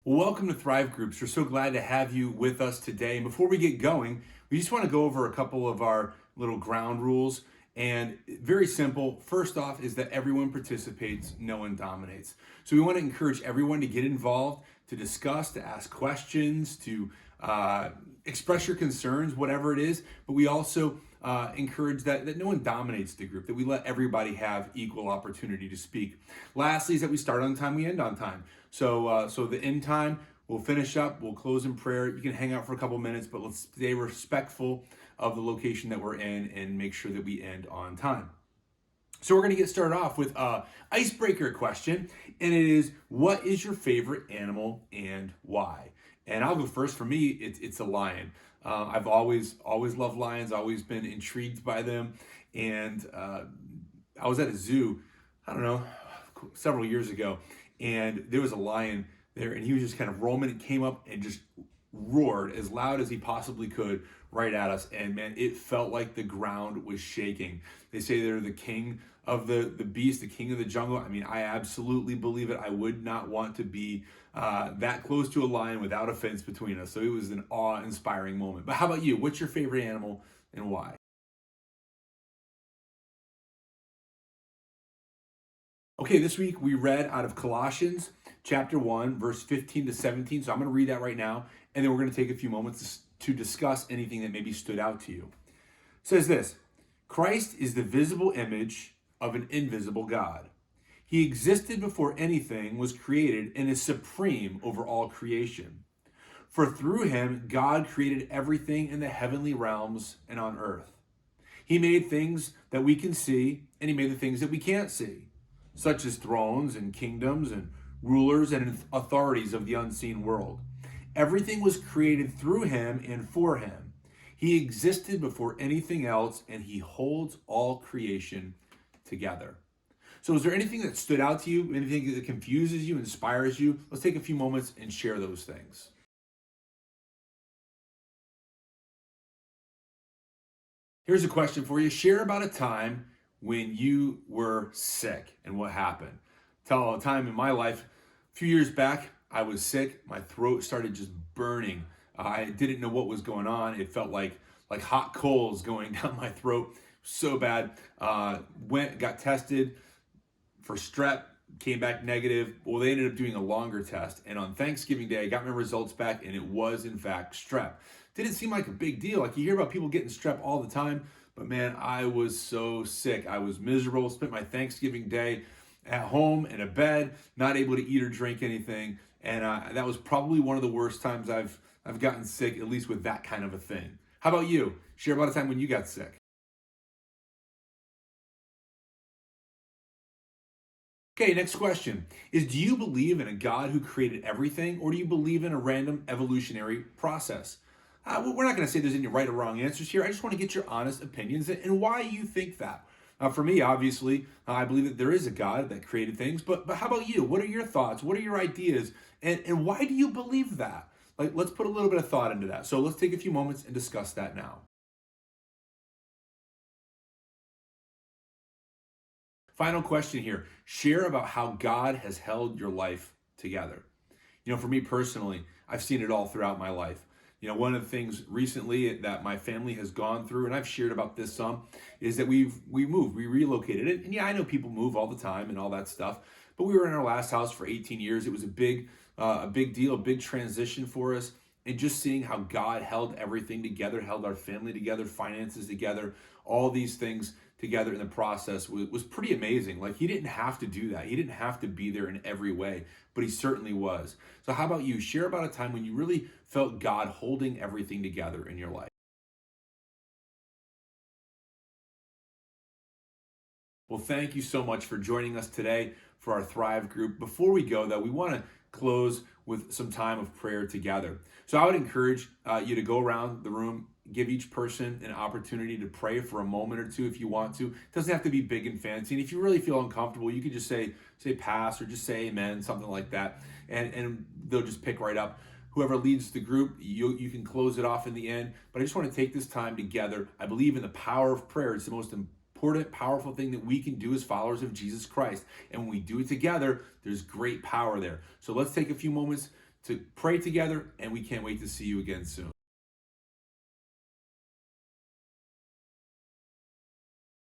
Well, welcome to ThriveGroups. We're so glad to have you with us today. And before we get going, we just want to go over a couple of our little ground rules. And very simple. First off is that everyone participates, no one dominates. So we want to encourage everyone to get involved, to discuss, to ask questions, to express your concerns, whatever it is. But we also encourage that no one dominates the group, that we let everybody have equal opportunity to speak. Lastly is that we start on time, we end on time. So the end time, we'll finish up, we'll close in prayer. You can hang out for a couple minutes, but let's stay respectful of the location that we're in and make sure that we end on time. So we're going to get started off with a icebreaker question, and it is, what is your favorite animal and why? And I'll go first. For me, it's a lion. I've always loved lions, always been intrigued by them. And I was at a zoo, I don't know, several years ago, and there was a lion there, and he was just kind of roaming and came up and just roared as loud as he possibly could right at us. And man, it felt like the ground was shaking. They say they're the king of the beast, the king of the jungle. I mean, I absolutely believe it. I would not want to be that close to a lion without a fence between us. So it was an awe-inspiring moment. But how about you? What's your favorite animal and why? Okay, this week we read out of Colossians chapter 1, verse 15 to 17. So I'm going to read that right now, and then we're going to take a few moments to discuss anything that maybe stood out to you. It says this: Christ is the visible image of an invisible God. He existed before anything was created and is supreme over all creation. For through him, God created everything in the heavenly realms and on earth. He made things that we can see, and he made the things that we can't see, such as thrones and kingdoms and rulers and authorities of the unseen world. Everything was created through him and for him. He existed before anything else, and he holds all creation together. So is there anything that stood out to you, anything that confuses you, inspires you? Let's take a few moments and share those things. Here's a question for you. Share about a time when you were sick and what happened. Tell a time in my life, a few years back, I was sick. My throat started just burning. I didn't know what was going on. It felt like hot coals going down my throat. So bad. Got tested for strep, came back negative. Well, they ended up doing a longer test. And on Thanksgiving Day, I got my results back, and it was, in fact, strep. Didn't seem like a big deal. Like, you hear about people getting strep all the time, but man, I was so sick. I was miserable. Spent my Thanksgiving Day at home in a bed, not able to eat or drink anything. And that was probably one of the worst times I've gotten sick, at least with that kind of a thing. How about you? Share about a time when you got sick. Okay, next question is, do you believe in a God who created everything, or do you believe in a random evolutionary process? We're not going to say there's any right or wrong answers here. I just want to get your honest opinions and why you think that. For me, obviously, I believe that there is a God that created things, but how about you? What are your thoughts? What are your ideas? And why do you believe that? Like, let's put a little bit of thought into that. So let's take a few moments and discuss that now. Final question here. Share about how God has held your life together. For me personally, I've seen it all throughout my life. One of the things recently that my family has gone through, and I've shared about this some, is that we moved, we relocated it. And yeah, I know people move all the time and all that stuff, but we were in our last house for 18 years. It was a big deal, a big transition for us. And just seeing how God held everything together, held our family together, finances together, all these things together in the process was pretty amazing. Like, he didn't have to do that. He didn't have to be there in every way, but he certainly was. So how about you? Share about a time when you really felt God holding everything together in your life. Well, thank you so much for joining us today for our Thrive group. Before we go, though, we want to close with some time of prayer together. So I would encourage you to go around the room, give each person an opportunity to pray for a moment or two if you want to. It doesn't have to be big and fancy. And if you really feel uncomfortable, you could just say pass, or just say amen, something like that. And they'll just pick right up. Whoever leads the group, you can close it off in the end. But I just want to take this time together. I believe in the power of prayer. It's the most important, powerful thing that we can do as followers of Jesus Christ. And when we do it together, there's great power there. So let's take a few moments to pray together, and we can't wait to see you again soon.